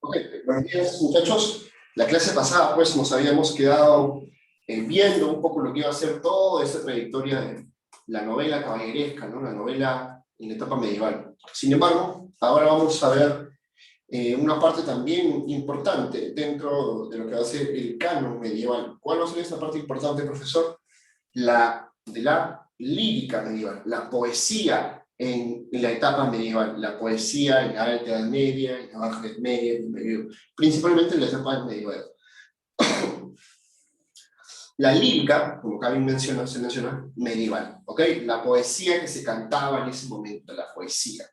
Ok, buenos días muchachos. La clase pasada pues nos habíamos quedado viendo un poco lo que iba a ser toda esta trayectoria de la novela caballeresca, ¿no? La novela en la etapa medieval. Sin embargo, ahora vamos a ver una parte también importante dentro de lo que va a ser el canon medieval. ¿Cuál va a ser esta parte importante, profesor? La de la lírica medieval, la poesía en la etapa medieval, la poesía en la Alta Edad Media, en la Baja Edad Media, en el medievo, principalmente en la etapa medieval. La lírica, como Kevin menciona, se menciona, medieval, ¿ok? La poesía que se cantaba en ese momento, la poesía.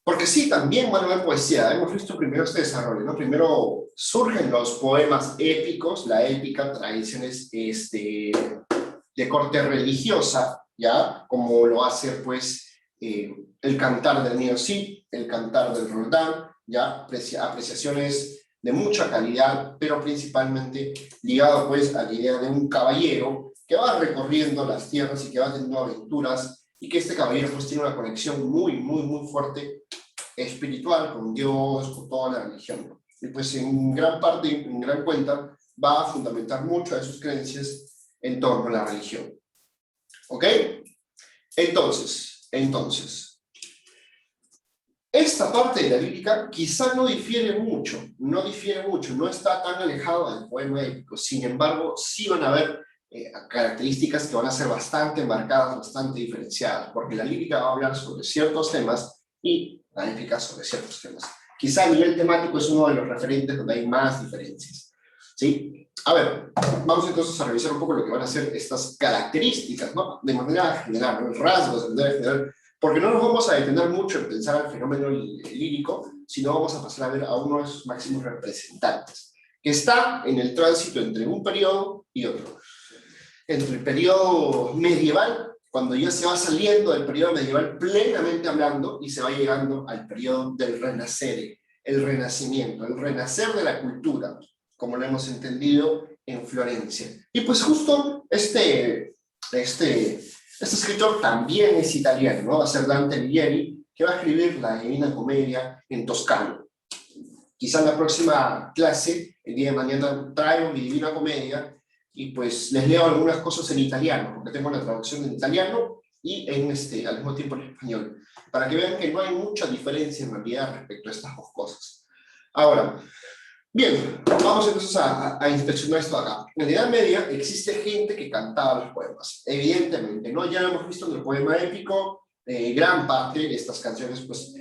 Porque sí, también van a haber poesía, hemos visto primero este desarrollo, ¿no? Primero surgen los poemas épicos, la épica, tradiciones de corte religiosa, ¿ya? Como lo hace, pues, el cantar del Niño Cid, el cantar del Roldán, ¿ya? Apreciaciones de mucha calidad, pero principalmente ligado, pues, a la idea de un caballero que va recorriendo las tierras y que va teniendo aventuras, y que este caballero, pues, tiene una conexión muy, muy, muy fuerte espiritual con Dios, con toda la religión. Y pues en gran parte, en gran cuenta, va a fundamentar mucho de sus creencias en torno a la religión. ¿Ok? Entonces, esta parte de la lírica quizá no difiere mucho, no está tan alejado del poema épico. Sin embargo, sí van a haber características que van a ser bastante marcadas, bastante diferenciadas, porque la lírica va a hablar sobre ciertos temas y la épica sobre ciertos temas. Quizá a nivel temático es uno de los referentes donde hay más diferencias. ¿Sí? A ver, vamos entonces a revisar un poco lo que van a ser estas características, ¿no? De manera general, ¿no? Rasgos de manera general, porque no nos vamos a detener mucho en pensar el fenómeno lírico, sino vamos a pasar a ver a uno de sus máximos representantes, que está en el tránsito entre un periodo y otro. Entre el periodo medieval, cuando ya se va saliendo del periodo medieval plenamente hablando, y se va llegando al periodo del renacer, el renacimiento, el renacer de la cultura, como lo hemos entendido en Florencia. Y pues justo este escritor también es italiano, ¿no? Va a ser Dante Alighieri, que va a escribir la Divina Comedia en toscano. Quizá en la próxima clase, el día de mañana, traigo mi Divina Comedia y pues les leo algunas cosas en italiano, porque tengo la traducción en italiano y en al mismo tiempo en español, para que vean que no hay mucha diferencia en realidad respecto a estas dos cosas. Ahora, bien, vamos entonces a inspeccionar esto acá. En la Edad Media existe gente que cantaba los poemas, evidentemente, ¿no? Ya lo hemos visto en el poema épico, gran parte de estas canciones, pues,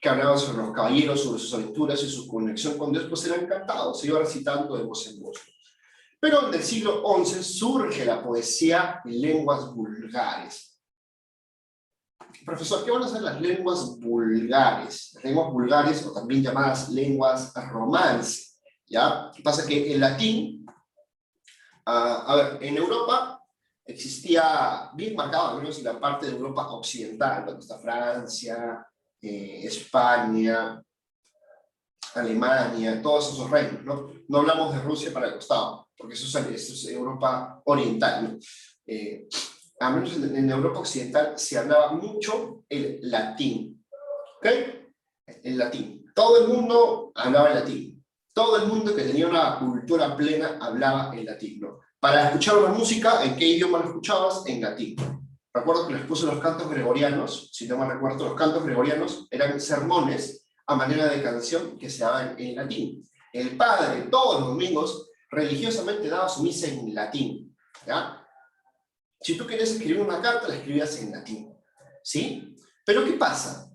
que hablaban sobre los caballeros, sobre sus aventuras y su conexión con Dios, pues eran cantados, se iba recitando de voz en voz. Pero en el siglo XI surge la poesía en lenguas vulgares. Profesor, ¿qué van a ser las lenguas vulgares? Las lenguas vulgares, o también llamadas lenguas romance, ¿ya? ¿Qué pasa? Que el latín, a ver, en Europa existía bien marcado, al menos en la parte de Europa occidental, donde está Francia, España, Alemania, todos esos reinos, ¿no? No hablamos de Rusia para el costado, porque eso es Europa oriental, ¿no? Al menos en Europa occidental se hablaba mucho el latín, ¿ok? El latín. Todo el mundo hablaba el latín. Todo el mundo que tenía una cultura plena hablaba el latín, ¿no? Para escuchar una música, ¿en qué idioma lo escuchabas? En latín. Recuerdo que les puse los cantos gregorianos, si no me recuerdo, los cantos gregorianos eran sermones a manera de canción que se daban en latín. El padre, todos los domingos, religiosamente daba su misa en latín, ¿ya? Si tú querías escribir una carta, la escribías en latín, ¿sí? Pero ¿qué pasa?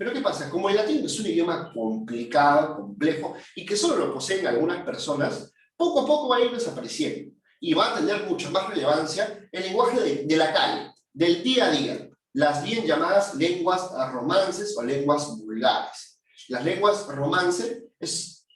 Como el latín es un idioma complicado, complejo, y que solo lo poseen algunas personas, poco a poco va a ir desapareciendo, y va a tener mucha más relevancia el lenguaje de la calle, del día a día, las bien llamadas lenguas romances o lenguas vulgares. Las lenguas romances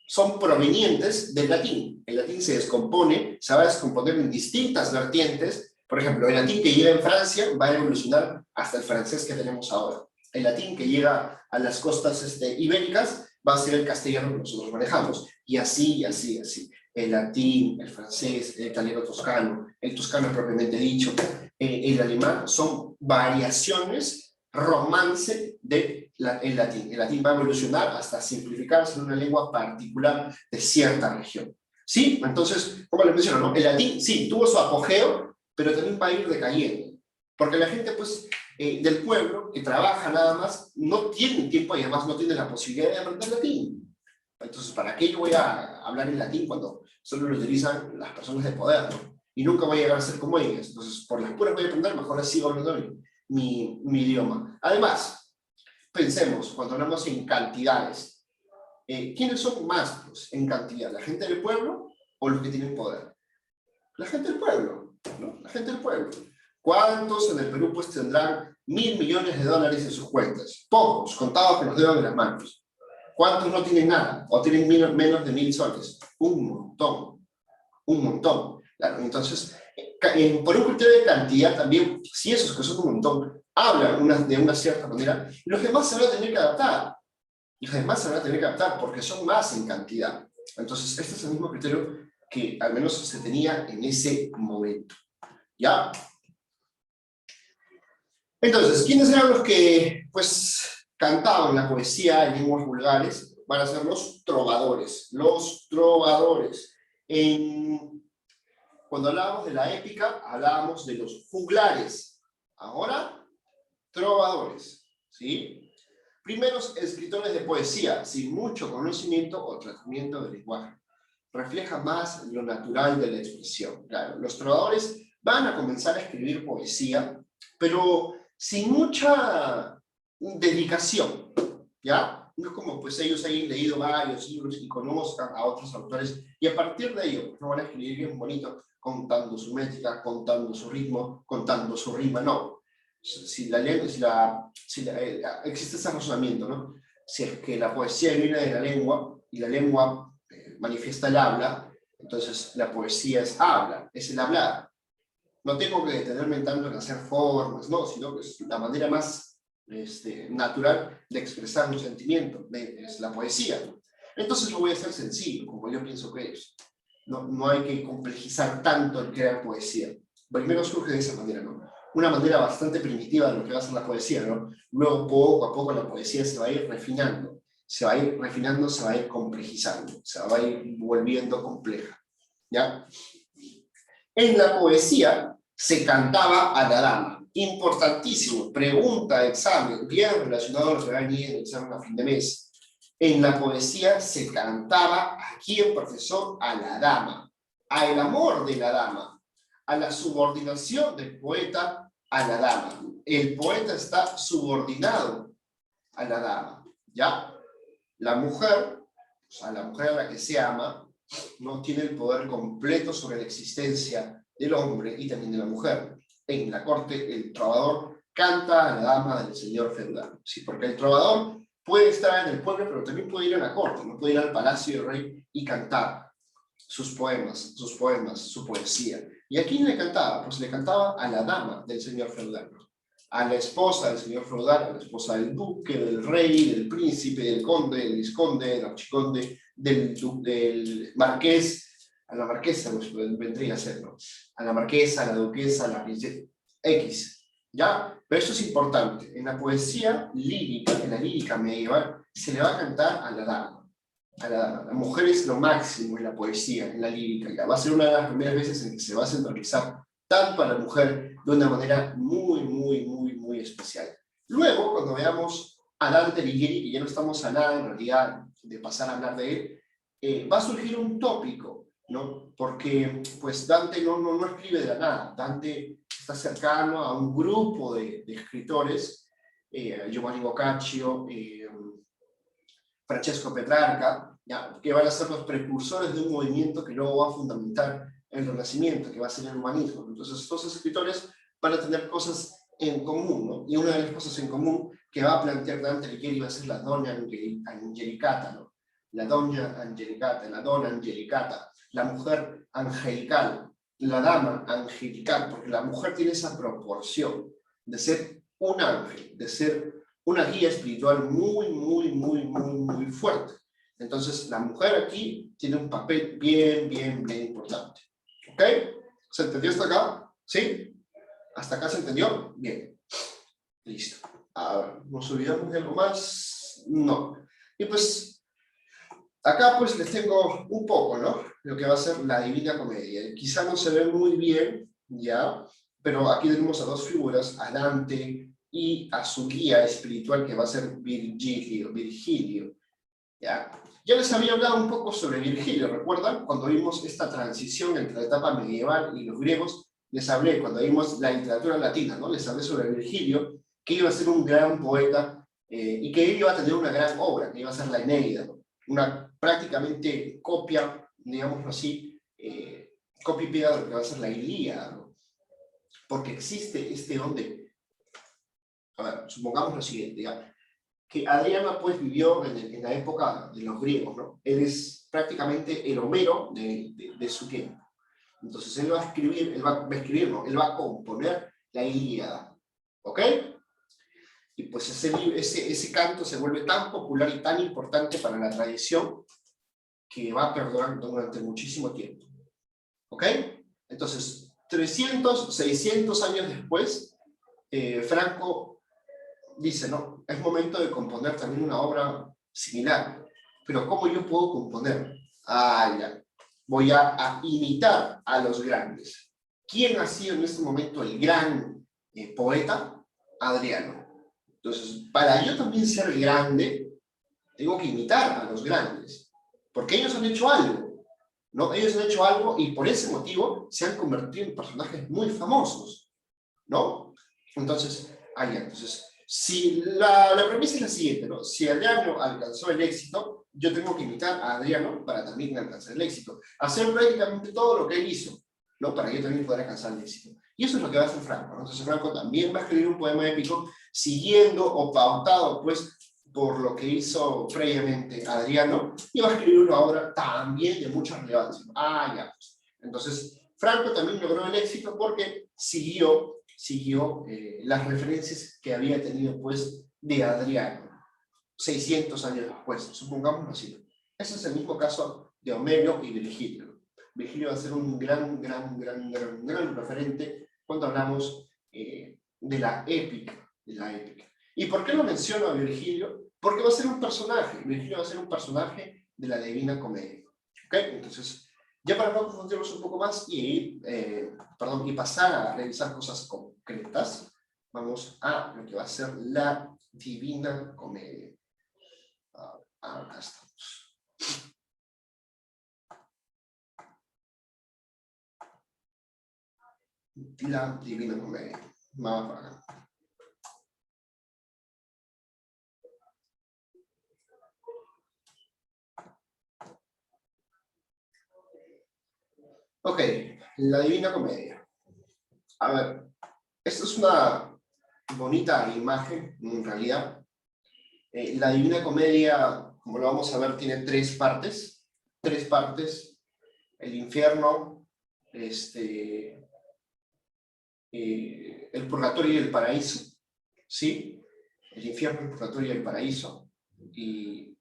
son provenientes del latín. El latín se descompone, se va a descomponer en distintas vertientes. Por ejemplo, el latín que llega en Francia va a evolucionar hasta el francés que tenemos ahora. El latín que llega a las costas ibéricas va a ser el castellano que nosotros manejamos. Y así, y así, y así. El latín, el francés, el italiano toscano, el toscano propiamente dicho, el alemán, son variaciones romance de el latín. El latín va a evolucionar hasta simplificarse en una lengua particular de cierta región. ¿Sí? Entonces, como les menciono, ¿no? El latín, sí, tuvo su apogeo, pero también va a ir decayendo. Porque la gente, pues, del pueblo, que trabaja nada más, no tiene tiempo y además no tiene la posibilidad de aprender latín. Entonces, ¿para qué yo voy a hablar en latín cuando solo lo utilizan las personas de poder, ¿no? Y nunca voy a llegar a ser como ellos? Entonces, por las puras voy a aprender, mejor así hablando mi idioma. Además, pensemos, cuando hablamos en cantidades, ¿quiénes son más, pues, en cantidad? ¿La gente del pueblo o los que tienen poder? La gente del pueblo, ¿no? La gente del pueblo. ¿Cuántos en el Perú, pues, tendrán 1.000 millones de dólares en sus cuentas? Pocos, contados con los dedos de las manos. ¿Cuántos no tienen nada? ¿O tienen menos de 1.000 soles? Un montón. Un montón. Claro, entonces, por un criterio de cantidad también, si esos que son un montón hablan de una cierta manera, los demás se van a tener que adaptar. Y los demás se van a tener que adaptar porque son más en cantidad. Entonces, este es el mismo criterio que al menos se tenía en ese momento. ¿Ya? Entonces, ¿quiénes eran los que, pues, cantaban la poesía en lenguas vulgares? Van a ser los trovadores. Los trovadores. Cuando hablábamos de la épica, hablábamos de los juglares. Ahora, trovadores. ¿Sí? Primeros escritores de poesía, sin mucho conocimiento o tratamiento del lenguaje. Refleja más lo natural de la expresión. Claro, los trovadores van a comenzar a escribir poesía, pero sin mucha dedicación, ¿ya? No es como pues ellos hayan leído varios libros y conozcan a otros autores, y a partir de ello no van a escribir bien bonito, contando su métrica, contando su ritmo, contando su rima, no. Existe ese razonamiento, ¿no? Si es que la poesía viene de la lengua, y la lengua manifiesta el habla, entonces la poesía es habla, es el hablar. No tengo que detenerme tanto en hacer formas, no, sino que es la manera más natural de expresar un sentimiento, es la poesía. Entonces lo voy a hacer sencillo, como yo pienso que es. No hay que complejizar tanto el crear poesía. Primero surge de esa manera, ¿no? Una manera bastante primitiva de lo que va a ser la poesía, ¿no? Luego, poco a poco, la poesía se va a ir refinando, se va a ir refinando, se va a ir complejizando, se va a ir volviendo compleja, ¿ya? En la poesía se cantaba a la dama. Importantísimo, pregunta, examen, bien relacionado a lo que va a venir en el examen a fin de mes. En la poesía se cantaba a quién, profesor, a la dama, al amor de la dama, a la subordinación del poeta a la dama. El poeta está subordinado a la dama, ¿ya? La mujer, o sea, la mujer a la que se ama, no tiene el poder completo sobre la existencia del hombre y también de la mujer. En la corte, el trovador canta a la dama del señor feudal, ¿sí? Porque el trovador puede estar en el pueblo, pero también puede ir a la corte, no puede ir al palacio del rey y cantar sus poemas, su poesía. ¿Y a quién le cantaba? Pues le cantaba a la dama del señor feudal, ¿no? A la esposa del señor feudal, a la esposa del duque, del rey, del príncipe, del conde, del vizconde, del archiconde, del marqués, a la marquesa, pues vendría a ser, ¿no? A la marquesa, a la duquesa, a la princesa, X, ¿ya? Pero esto es importante. En la poesía lírica, en la lírica medieval, se le va a cantar a la dama. La mujer es lo máximo en la poesía, en la lírica. Ya va a ser una de las primeras veces en que se va a centralizar tanto a la mujer de una manera muy especial. Luego, cuando veamos a Dante Alighieri, que ya no estamos a nada en realidad de pasar a hablar de él, va a surgir un tópico, ¿no? Porque pues Dante no escribe de la nada. Dante está cercano a un grupo de escritores, Giovanni Boccaccio, Francesco Petrarca, ¿ya? Que van a ser los precursores de un movimiento que luego va a fundamentar el Renacimiento, que va a ser el humanismo. Entonces, estos escritores van a tener cosas en común, ¿no? Y una de las cosas en común que va a plantear Dante Alighieri va a ser la Donna Angelicata, ¿no? La Donna Angelicata, la Donna Angelicata, la mujer angelical, la dama angelical, porque la mujer tiene esa proporción de ser un ángel, de ser una guía espiritual muy fuerte. Entonces, la mujer aquí tiene un papel bien importante. ¿Ok? ¿Se entendió hasta acá? ¿Sí? ¿Hasta acá se entendió? Bien. Listo. A ver, ¿nos olvidamos de algo más? No. Y pues, acá pues les tengo un poco, ¿no? Lo que va a ser la Divina Comedia. Quizá no se ve muy bien, ¿ya? Pero aquí tenemos a dos figuras, a Dante y a su guía espiritual que va a ser Virgilio, ¿ya? Ya les había hablado un poco sobre Virgilio, ¿recuerdan? Cuando vimos esta transición entre la etapa medieval y los griegos, les hablé, cuando vimos la literatura latina, ¿no? Les hablé sobre Virgilio, que iba a ser un gran poeta y que iba a tener una gran obra, que iba a ser la Eneida, ¿no? Una prácticamente copia, digámoslo así, copia y pega de lo que va a ser la Ilíada, ¿no? Porque existe este donde, a ver, supongamos lo siguiente, ¿ya? Que Adriano pues vivió en la época de los griegos, ¿no? Él es prácticamente el Homero de su tiempo. Entonces él va a escribir, no, él va a componer la Ilíada, ¿ok? Y pues ese canto se vuelve tan popular y tan importante para la tradición que va a perdurar durante muchísimo tiempo, ¿ok? Entonces, 300, 600 años después, Franco dice, no, es momento de componer también una obra similar. Pero ¿cómo yo puedo componer? Ah, ya. Voy a imitar a los grandes. ¿Quién ha sido en este momento el gran poeta? Adriano. Entonces, para yo también ser grande, tengo que imitar a los grandes. Porque ellos han hecho algo, ¿no? Ellos han hecho algo y por ese motivo se han convertido en personajes muy famosos, ¿no? Entonces, entonces si la premisa es la siguiente, ¿no? Si Adriano alcanzó el éxito, yo tengo que imitar a Adriano para también alcanzar el éxito. Hacer prácticamente todo lo que él hizo, ¿no? Para yo también poder alcanzar el éxito. Y eso es lo que va a hacer Franco, ¿no? Entonces Franco también va a escribir un poema épico siguiendo o pautado, pues, por lo que hizo previamente Adriano, y va a escribir una obra también de mucha relevancia. Ya, pues. Entonces, Franco también logró el éxito porque siguió las referencias que había tenido, pues, de Adriano, 600 años después, supongamos así. Ese es el mismo caso de Homero y Virgilio. Virgilio va a ser un gran referente cuando hablamos de la épica, ¿Y por qué lo menciono a Virgilio? Porque va a ser un personaje, Virgilio va a ser un personaje de la Divina Comedia. ¿Ok? Entonces, ya para no confundirnos un poco más y pasar a revisar cosas concretas, vamos a lo que va a ser la Divina Comedia. Acá estamos. La Divina Comedia. Vamos para acá. Ok, la Divina Comedia. A ver, esta es una bonita imagen, en realidad. La Divina Comedia, como lo vamos a ver, tiene tres partes. El infierno, el purgatorio y el paraíso. ¿Sí? El infierno, el purgatorio y el paraíso. Y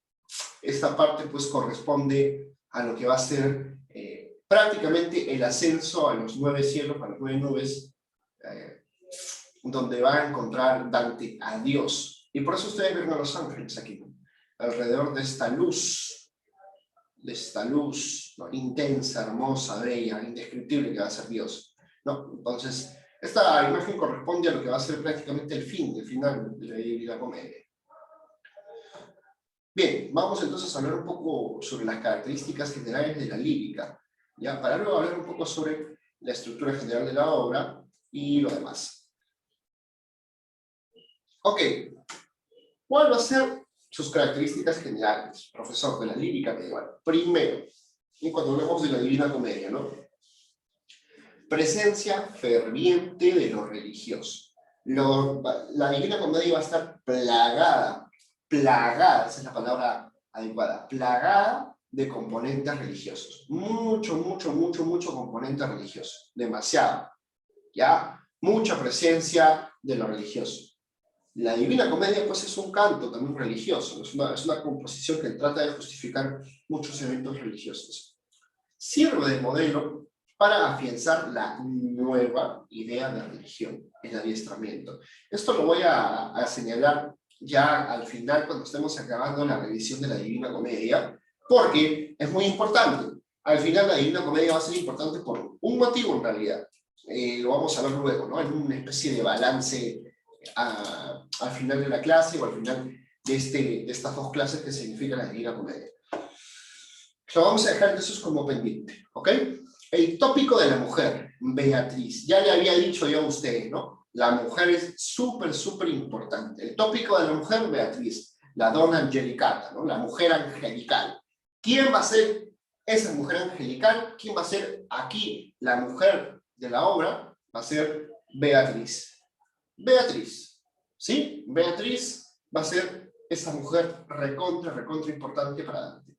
esta parte pues corresponde a lo que va a ser prácticamente el ascenso a los 9 cielos, a las 9 nubes, donde va a encontrar Dante a Dios. Y por eso ustedes ven a los ángeles aquí, ¿no? Alrededor de esta luz, ¿no? Intensa, hermosa, bella, indescriptible que va a ser Dios, ¿no? Entonces, esta imagen corresponde a lo que va a ser prácticamente el final de la Divina Comedia. Bien, vamos entonces a hablar un poco sobre las características generales de la lírica, ¿ya? Para luego hablar un poco sobre la estructura general de la obra y lo demás. Ok, ¿cuál va a ser sus características generales, profesor, de la lírica medieval? Primero, y cuando hablamos de la Divina Comedia, ¿no? Presencia ferviente de lo religioso. La Divina Comedia va a estar plagada, esa es la palabra adecuada, plagada de componentes religiosos. Mucho componente religioso. Demasiado. ¿Ya? Mucha presencia de lo religioso. La Divina Comedia, pues, es un canto también religioso. Es una composición que trata de justificar muchos eventos religiosos. Sirve de modelo para afianzar la nueva idea de religión, el adiestramiento. Esto lo voy a señalar ya al final, cuando estemos acabando la revisión de la Divina Comedia, porque es muy importante. Al final la Divina Comedia va a ser importante por un motivo en realidad. Lo vamos a ver luego, ¿no? En una especie de balance al final de la clase o al final de estas dos clases que significa la Divina Comedia. Lo vamos a dejar entonces como pendiente, ¿ok? El tópico de la mujer, Beatriz. Ya le había dicho yo a ustedes, ¿no? La mujer es súper, súper importante. El tópico de la mujer, Beatriz, la donna angelicata, ¿no? La mujer angelical. ¿Quién va a ser esa mujer angelical? ¿Quién va a ser aquí la mujer de la obra? Va a ser Beatriz. Beatriz, ¿sí? Beatriz va a ser esa mujer recontra, recontra importante para Dante.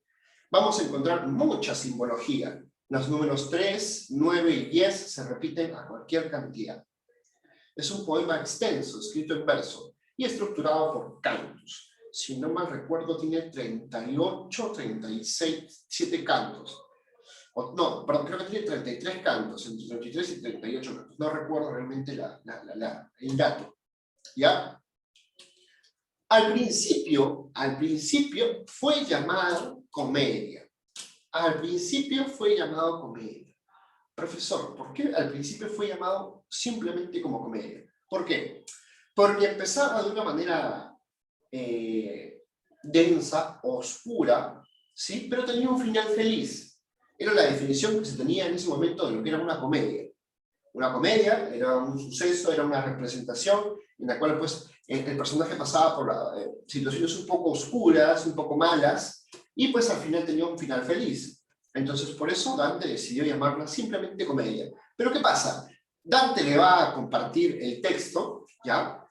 Vamos a encontrar mucha simbología. Los números 3, 9 y 10 se repiten a cualquier cantidad. Es un poema extenso, escrito en verso y estructurado por cantos. Si no mal recuerdo, tiene 38, 36, 7 cantos. No, perdón, creo que tiene 33 cantos, entre 33 y 38 cantos. No recuerdo realmente el dato. ¿Ya? Al principio fue llamado comedia. Al principio fue llamado comedia. Profesor, ¿por qué al principio fue llamado simplemente como comedia? ¿Por qué? Porque empezaba de una manera densa, oscura, ¿sí? Pero tenía un final feliz. Era la definición que se tenía en ese momento de lo que era una comedia. Una comedia era un suceso, era una representación en la cual pues, el personaje pasaba por situaciones un poco oscuras, un poco malas, y pues al final tenía un final feliz. Entonces por eso Dante decidió llamarla simplemente comedia. Pero ¿qué pasa? Dante le va a compartir el texto, ¿ya?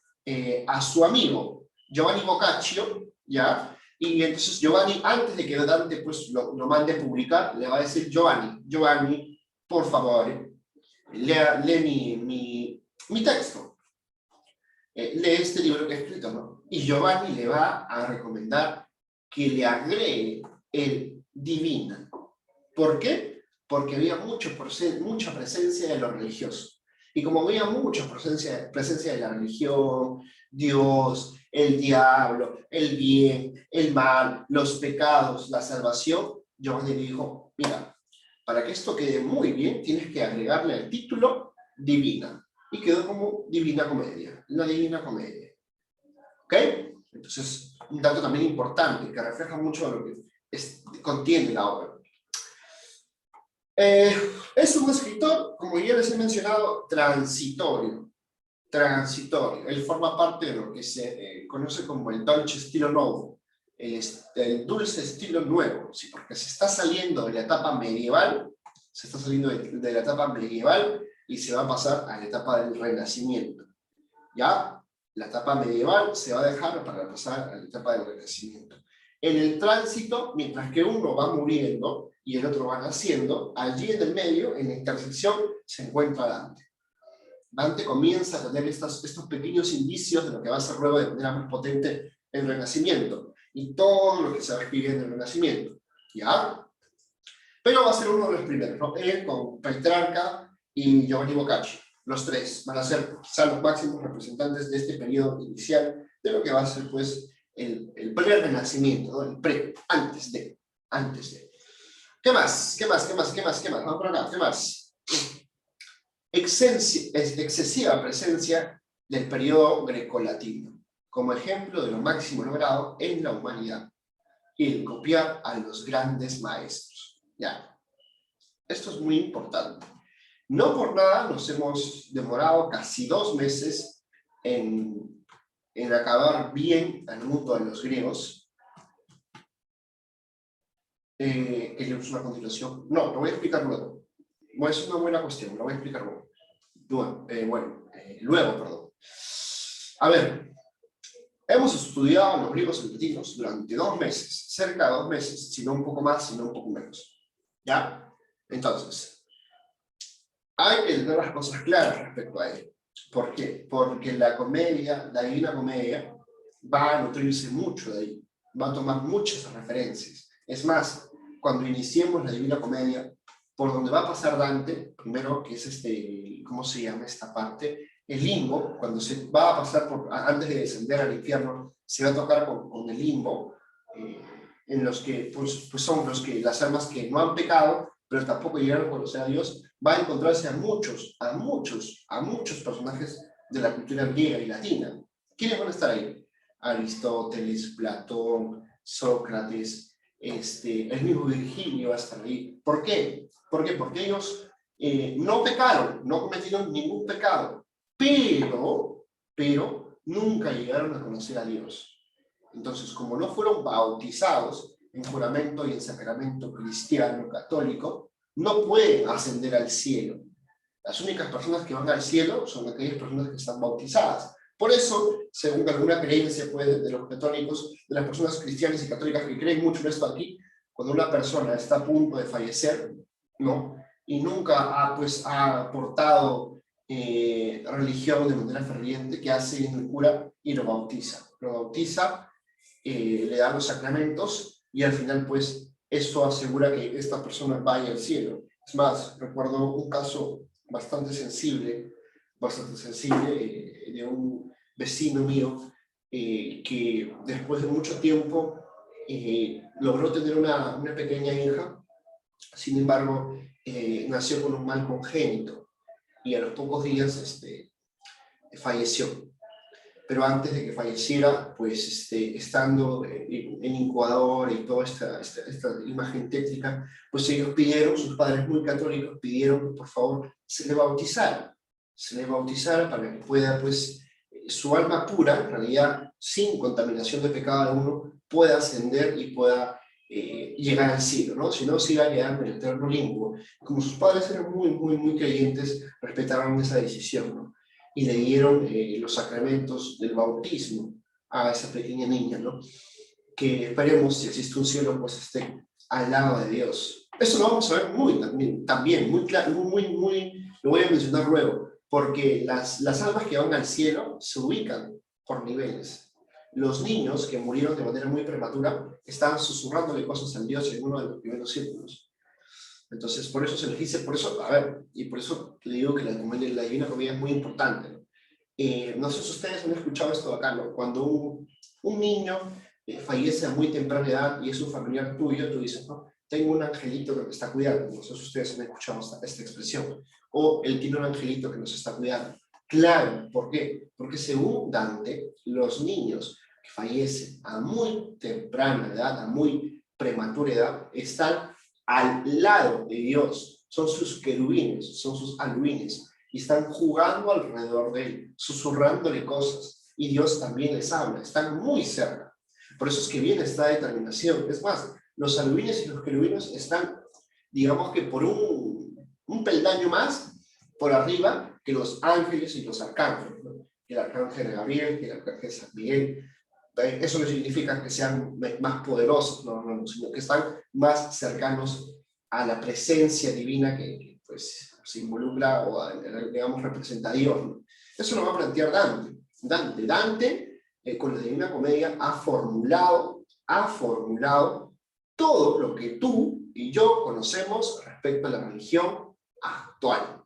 A su amigo Giovanni Boccaccio, ¿ya? Y entonces Giovanni, antes de que Dante pues, lo mande a publicar, le va a decir: Giovanni, por favor, lee mi texto. Lee este libro que he escrito, ¿no? Y Giovanni le va a recomendar que le agregue el divina. ¿Por qué? Porque había mucha presencia de lo religioso. Y como había mucha presencia de la religión, Dios, el diablo, el bien, el mal, los pecados, la salvación, Giovanni le dijo: mira, para que esto quede muy bien, tienes que agregarle el título Divina. Y quedó como Divina Comedia, la Divina Comedia. ¿Ok? Entonces, un dato también importante que refleja mucho de lo que contiene la obra. Es un escritor, como ya les he mencionado, transitorio. Él forma parte de lo que se conoce como el dolce estilo nuevo, el dulce estilo nuevo, ¿sí? Porque se está saliendo de la etapa medieval, de la etapa medieval y se va a pasar a la etapa del Renacimiento. ¿Ya? La etapa medieval se va a dejar para pasar a la etapa del Renacimiento. En el tránsito, mientras que uno va muriendo y el otro va naciendo, allí en el medio, en la intersección, se encuentra Dante. Dante comienza a tener estos pequeños indicios de lo que va a ser luego de manera más potente el Renacimiento y todo lo que se va a escribir en el Renacimiento. ¿Ya? Pero va a ser uno de los primeros, ¿no? Él con Petrarca y Giovanni Boccaccio. Los tres van a ser quizá los máximos representantes de este periodo inicial de lo que va a ser pues el pre-renacimiento, ¿no? Antes de. ¿Qué más? Vamos por acá, ¿qué más? Excesiva presencia del periodo grecolatino, como ejemplo de lo máximo logrado en la humanidad, y el copiar a los grandes maestros. Ya. Esto es muy importante. No por nada nos hemos demorado casi 2 meses en acabar bien al mundo de los griegos. Que leemos una continuación. No, lo voy a explicar luego. Es una buena cuestión, lo voy a explicar luego. Luego, perdón. A ver, hemos estudiado a los griegos y latinos durante 2 meses, cerca de 2 meses, si no un poco más, si no un poco menos. ¿Ya? Entonces, hay que tener las cosas claras respecto a ello. ¿Por qué? Porque la Divina Comedia, va a nutrirse mucho de ahí, va a tomar muchas referencias. Es más, cuando iniciemos la Divina Comedia, por donde va a pasar Dante, primero, que es ¿cómo se llama esta parte? El limbo, cuando se va a pasar antes de descender al infierno, se va a tocar con el limbo, en los que pues son las almas que no han pecado, pero tampoco llegaron a conocer a Dios. Va a encontrarse a muchos personajes de la cultura griega y latina. ¿Quiénes van a estar ahí? Aristóteles, Platón, Sócrates, el mismo Virgilio va a estar ahí. ¿Por qué? Porque ellos no pecaron, no cometieron ningún pecado, pero nunca llegaron a conocer a Dios. Entonces, como no fueron bautizados en juramento y en sacramento cristiano, católico, no pueden ascender al cielo. Las únicas personas que van al cielo son aquellas personas que están bautizadas. Por eso, según alguna creencia pues, de los católicos, de las personas cristianas y católicas que creen mucho en esto aquí, cuando una persona está a punto de fallecer, ¿no? Y nunca ha aportado religión de manera ferviente, ¿qué hace el cura? Y lo bautiza. Lo bautiza, le da los sacramentos y al final pues esto asegura que esta persona vaya al cielo. Es más, recuerdo un caso bastante sensible de un vecino mío que después de mucho tiempo logró tener una pequeña hija. Sin embargo, nació con un mal congénito y a los pocos días falleció. Pero antes de que falleciera, pues estando en incubador y toda esta imagen tétrica, pues ellos pidieron, sus padres muy católicos, pidieron que por favor se le bautizara para que pueda, pues, su alma pura, en realidad sin contaminación de pecado alguno, pueda ascender y pueda llegar al cielo, ¿no? Si no, se iba a quedar en el eterno limbo. Como sus padres eran muy creyentes, respetaron esa decisión, ¿no? Y le dieron los sacramentos del bautismo a esa pequeña niña, ¿no? Que esperemos, si existe un cielo, pues esté al lado de Dios. Eso lo vamos a ver también muy claro, lo voy a mencionar luego, porque las almas que van al cielo se ubican por niveles. Los niños que murieron de manera muy prematura estaban susurrándole cosas al Dios en uno de los primeros círculos. Entonces, por eso se les dice, por eso le digo que la Divina Comedia es muy importante, ¿no? No sé si ustedes han escuchado esto acá, ¿no? Cuando un niño fallece a muy temprana edad y es un familiar tuyo, tú dices, ¿no? Tengo un angelito que me está cuidando. No sé si ustedes han escuchado esta expresión. O él tiene un angelito que nos está cuidando. Claro, ¿por qué? Porque según Dante, los niños que fallecen a muy temprana edad, a muy prematura edad, están al lado de Dios, son sus querubines, son sus alumines, y están jugando alrededor de él, susurrándole cosas, y Dios también les habla, están muy cerca. Por eso es que viene esta determinación. Es más, los alumines y los querubines están, digamos que por un peldaño más por arriba que los ángeles y los arcángeles, ¿no? Que el arcángel Gabriel, que el arcángel San Miguel. Eso no significa que sean más poderosos, no, sino que están más cercanos a la presencia divina que pues, se involucra o, digamos, representa a Dios, ¿no? Eso lo va a plantear Dante con la Divina Comedia, ha formulado todo lo que tú y yo conocemos respecto a la religión actual.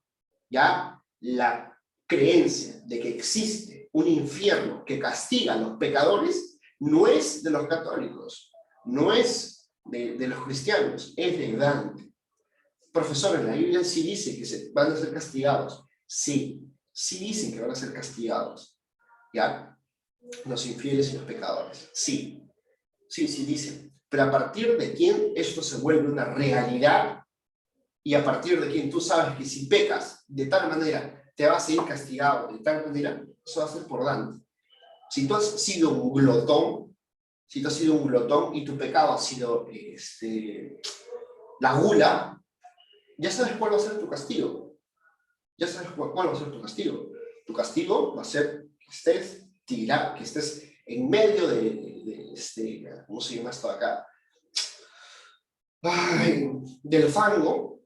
¿Ya? La creencia de que existe un infierno que castiga a los pecadores no es de los católicos, no es de los cristianos, es de Dante. Profesor, en la Biblia sí dice que van a ser castigados. Sí dicen que van a ser castigados. ¿Ya? Los infieles y los pecadores. Sí dicen. Pero a partir de quién esto se vuelve una realidad y a partir de quién tú sabes que si pecas de tal manera te vas a ir castigado de tal manera, eso va a ser por Dante. Si tú has sido un glotón, y tu pecado ha sido la gula, ya sabes cuál va a ser tu castigo. Ya sabes cuál va a ser tu castigo. Tu castigo va a ser que estés tirado, que estés en medio ¿cómo se llama esto acá? Del fango,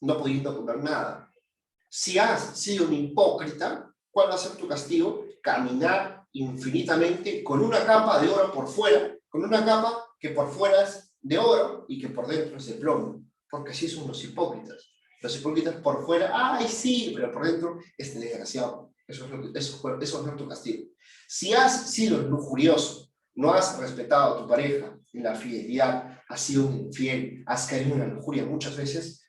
no pudiendo comer nada. Si has sido un hipócrita, ¿cuál va a ser tu castigo? Caminar infinitamente con una capa de oro por fuera, con una capa que por fuera es de oro y que por dentro es de plomo. Porque así son los hipócritas. Los hipócritas por fuera, ¡ay, sí! Pero por dentro, este desgraciado. Eso es tu castigo. Si has sido lujurioso, no has respetado a tu pareja en la fidelidad, has sido un infiel, has caído en la lujuria muchas veces,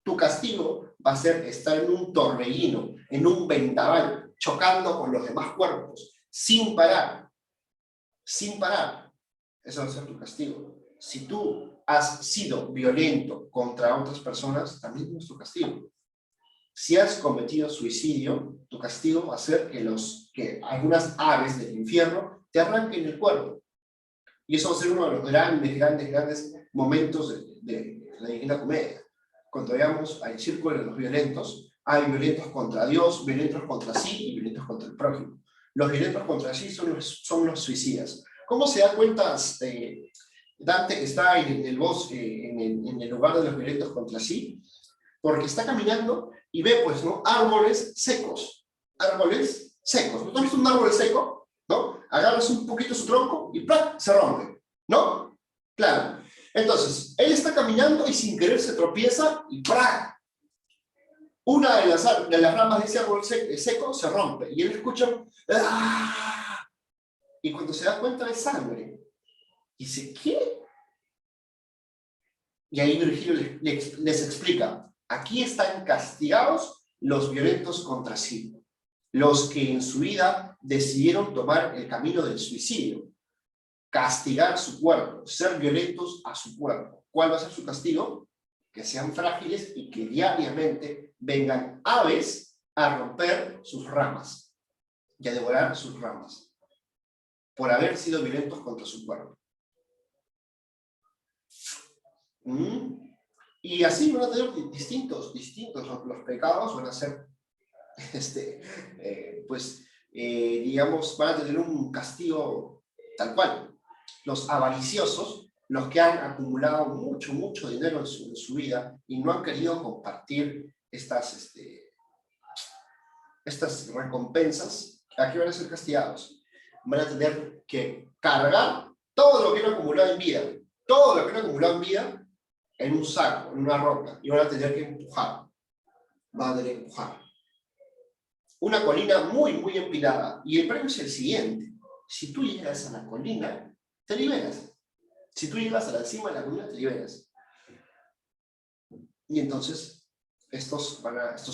tu castigo va a ser estar en un torbellino, en un vendaval, chocando con los demás cuerpos, sin parar, sin parar. Eso va a ser tu castigo. Si tú has sido violento contra otras personas, también es tu castigo. Si has cometido suicidio, tu castigo va a ser que algunas aves del infierno te arranquen el cuerpo. Y eso va a ser uno de los grandes momentos de la Divina Comedia. Cuando veamos al círculo de los violentos, hay violentos contra Dios, violentos contra sí y violentos contra el prójimo. Los violentos contra sí son los suicidas. ¿Cómo se da cuenta Dante que está en el bosque, en el lugar de los violentos contra sí? Porque está caminando y ve, pues, ¿no? Árboles secos. Árboles secos. ¿No has visto un árbol seco? ¿No? Agarras un poquito su tronco y ¡plac! Se rompe. ¿No? Claro. Entonces, él está caminando y sin querer se tropieza y ¡prac! Una de las ramas de ese árbol seco se rompe. Y él escucha ¡ah! Y cuando se da cuenta de sangre, dice, ¿qué? Y ahí Virgilio les explica, aquí están castigados los violentos contra sí, los que en su vida decidieron tomar el camino del suicidio, castigar su cuerpo, ser violentos a su cuerpo. ¿Cuál va a ser su castigo? Que sean frágiles y que diariamente vengan aves a romper sus ramas y a devorar sus ramas, por haber sido violentos contra su cuerpo. Y así van a tener distintos los pecados, van a ser, digamos, van a tener un castigo tal cual. Los avariciosos, los que han acumulado mucho dinero en su vida y no han querido compartir estas recompensas, aquí van a ser castigados. Van a tener que cargar todo lo que han acumulado en vida, todo lo que han acumulado en vida, en un saco, en una roca, y van a tener que empujar. Van a tener que empujar. Una colina muy empinada. Y el premio es el siguiente. Si tú llegas a la colina, te liberas. Si tú llegas a la cima de la colina, te liberas. Y entonces, estos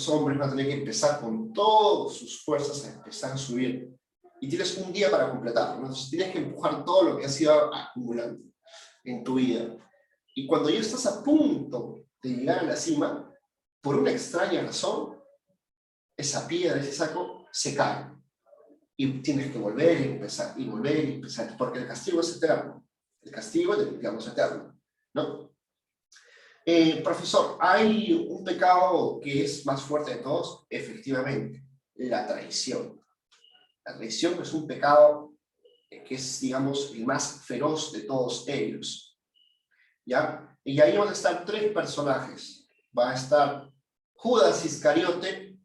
hombres van a tener que empezar con todas sus fuerzas a empezar a subir. Y tienes un día para completarlo. Entonces, tienes que empujar todo lo que has ido acumulando en tu vida. Y cuando ya estás a punto de llegar a la cima, por una extraña razón, esa piedra, ese saco, se cae. Y tienes que volver y empezar, y volver y empezar, porque el castigo es eterno. El castigo es, digamos, eterno, ¿no? Profesor, ¿hay un pecado que es más fuerte de todos? Efectivamente, la traición. La traición es un pecado que es, digamos, el más feroz de todos ellos. ¿Ya? Y ahí van a estar tres personajes. Va a estar Judas Iscariote,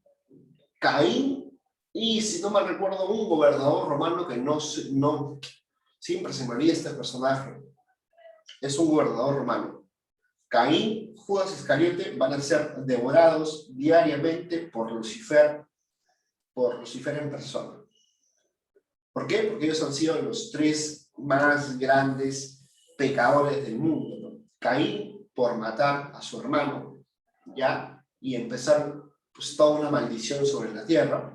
Caín, y si no mal recuerdo, un gobernador romano que siempre se me olvida este personaje. Es un gobernador romano. Caín, Judas Iscariote van a ser devorados diariamente por Lucifer en persona. ¿Por qué? Porque ellos han sido los tres más grandes pecadores del mundo, ¿no? Caín por matar a su hermano, ¿ya? Y empezar pues toda una maldición sobre la tierra.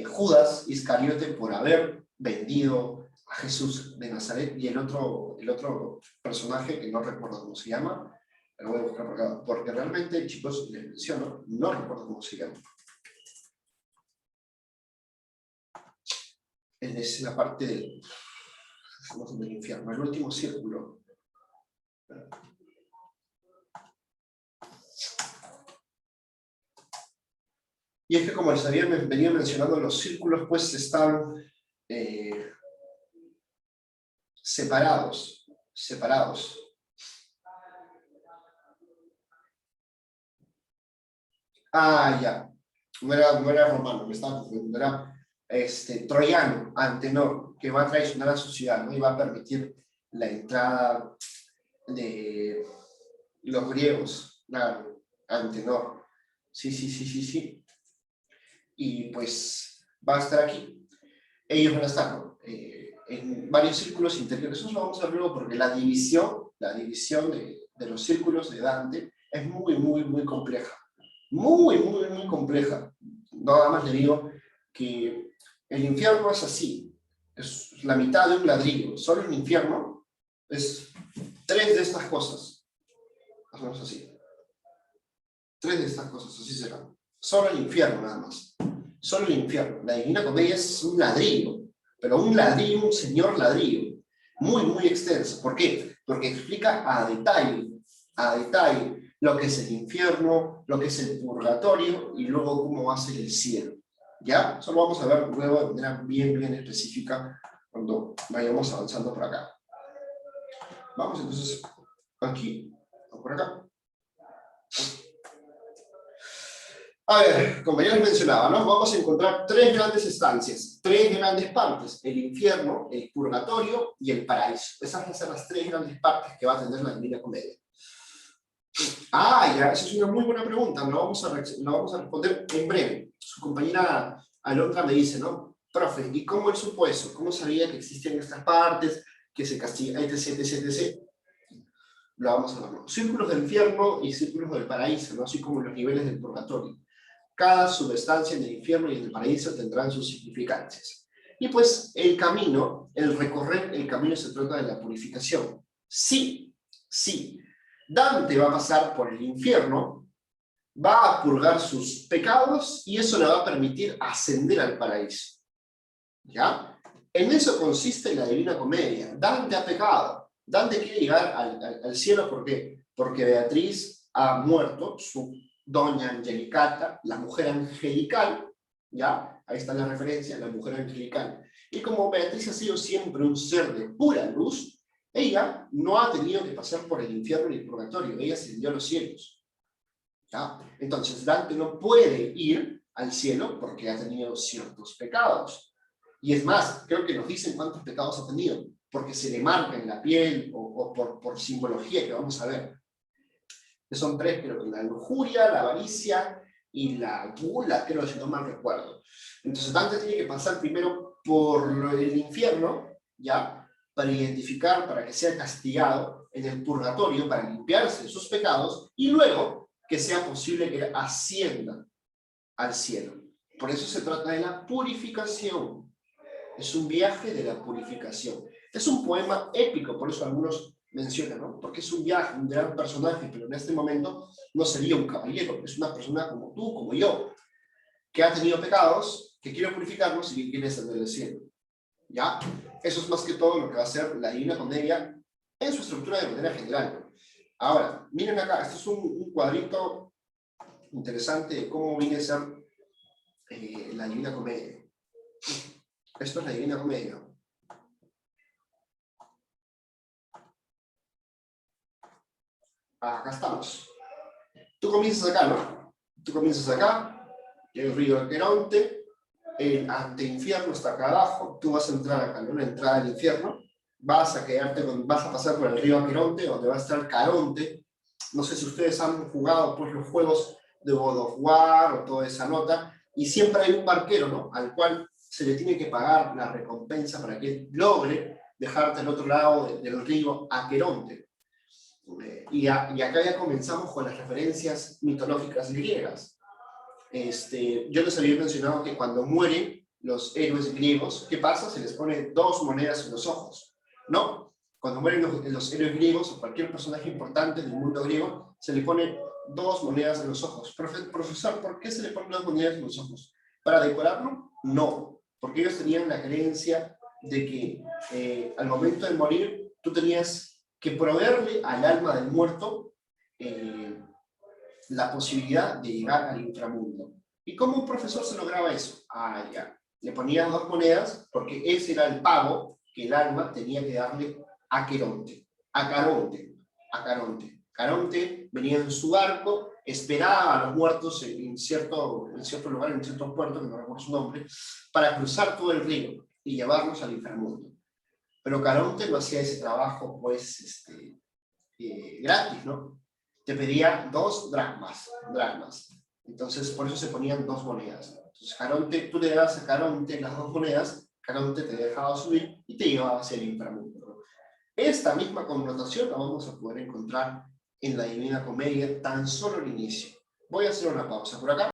Judas Iscariote por haber vendido a Jesús de Nazaret, y el otro personaje que no recuerdo cómo se llama, lo voy a buscar por acá, porque realmente, chicos, les menciono, no recuerdo cómo se llama. Es la parte del infierno, el último círculo. Y es que, como les había venido mencionando, los círculos pues están separados. Ya. No era romano, me estaba confundiendo. Era troyano, Antenor, que va a traicionar a su ciudad, ¿no? Y va a permitir la entrada de Los griegos, claro, Antenor. Sí, sí, sí, sí, sí. Y pues va a estar aquí. Ellos van a estar, ¿no? En varios círculos interiores. Eso lo vamos a ver luego porque la división de los círculos de Dante es muy, muy, muy compleja. Muy, muy, muy compleja. Nada más le digo que el infierno es así. Es la mitad de un ladrillo. Solo el infierno es tres de estas cosas. Más o menos así. Tres de estas cosas, así será. Solo el infierno, nada más. Solo el infierno. La Divina Comedia es un ladrillo, pero un ladrillo, un señor ladrillo. Muy, muy extenso. ¿Por qué? Porque explica a detalle, lo que es el infierno, lo que es el purgatorio y luego cómo va a ser el cielo. ¿Ya? Eso lo vamos a ver luego de manera bien, bien específica cuando vayamos avanzando por acá. Vamos entonces aquí, o por acá. A ver, como ya les mencionaba, ¿no? Vamos a encontrar tres grandes estancias, tres grandes partes, el infierno, el purgatorio y el paraíso. Esas van a ser las tres grandes partes que va a tener la Divina Comedia. Ah, ya, esa es una muy buena pregunta, lo vamos a responder en breve. Su compañera Alondra me dice, ¿no? Profe, ¿y cómo él supo eso? ¿Cómo sabía que existían estas partes, que se castiga, etc, etc, etc? Lo vamos a ver, ¿no? Círculos del infierno y círculos del paraíso, ¿no? Así como los niveles del purgatorio. Cada subestancia en el infierno y en el paraíso tendrán sus significancias. Y pues el camino, el recorrer el camino se trata de la purificación. Sí, sí. Dante va a pasar por el infierno, va a purgar sus pecados y eso le va a permitir ascender al paraíso. ¿Ya? En eso consiste la Divina Comedia. Dante ha pecado. Dante quiere llegar al cielo, ¿por qué? Porque Beatriz ha muerto, su doña Angelicata, la mujer angelical, ¿ya? Ahí está la referencia, la mujer angelical. Y como Beatriz ha sido siempre un ser de pura luz, ella no ha tenido que pasar por el infierno ni el purgatorio, ella ascendió a los cielos. ¿Ya? Entonces Dante no puede ir al cielo porque ha tenido ciertos pecados. Y es más, creo que nos dicen cuántos pecados ha tenido, porque se le marca en la piel o por simbología que vamos a ver. Que son tres, creo que la lujuria, la avaricia y la gula, creo, si no mal recuerdo. Entonces Dante tiene que pasar primero por el infierno, ¿ya? Para identificar, para que sea castigado en el purgatorio, para limpiarse de sus pecados, y luego que sea posible que ascienda al cielo. Por eso se trata de la purificación. Es un viaje de la purificación. Es un poema épico, por eso algunos mencionan, ¿no? Porque es un viaje, un gran personaje, pero en este momento no sería un caballero, es una persona como tú, como yo, que ha tenido pecados, que quiere purificarlos y que quiere ascender al cielo. ¿Ya? Eso es más que todo lo que va a ser la Divina Comedia en su estructura de manera general. Ahora, miren acá, esto es un cuadrito interesante de cómo viene a ser la Divina Comedia. Esto es la Divina Comedia. Acá estamos. Tú comienzas acá, ¿no? Tú comienzas acá, el río Aqueronte, el anteinfierno está acá abajo, tú vas a entrar acá, ¿no? La entrada del infierno, vas a pasar por el río Aqueronte, donde va a estar Caronte. No sé si ustedes han jugado pues, los juegos de God of War o toda esa nota, y siempre hay un barquero, ¿no? Al cual se le tiene que pagar la recompensa para que logre dejarte al otro lado del río Aqueronte. Y acá ya comenzamos con las referencias mitológicas griegas. Yo les había mencionado que cuando mueren los héroes griegos, ¿qué pasa? Se les pone dos monedas en los ojos, ¿no? Cuando mueren los héroes griegos o cualquier personaje importante del mundo griego, se le pone dos monedas en los ojos. Profesor, ¿por qué se le ponen dos monedas en los ojos? ¿Para decorarlo? No, porque ellos tenían la creencia de que al momento de morir tú tenías que proveerle al alma del muerto la posibilidad de llegar al inframundo. ¿Y cómo un profesor se lograba eso? Ah, ya. Le ponían dos monedas porque ese era el pago que el alma tenía que darle a Queronte, a Caronte, a Caronte. Caronte venía en su barco, esperaba a los muertos en cierto lugar, en cierto puerto, que no recuerdo su nombre, para cruzar todo el río y llevarlos al inframundo. Pero Caronte no hacía ese trabajo, pues, gratis, ¿no? te pedía 2 dracmas. Entonces, por eso se ponían 2 monedas. Entonces, Caronte, tú le dabas a Caronte las 2 monedas, Caronte te dejaba subir y te llevaba hacia el inframundo, ¿no? Esta misma connotación la vamos a poder encontrar en la Divina Comedia tan solo al inicio. Voy a hacer una pausa por acá.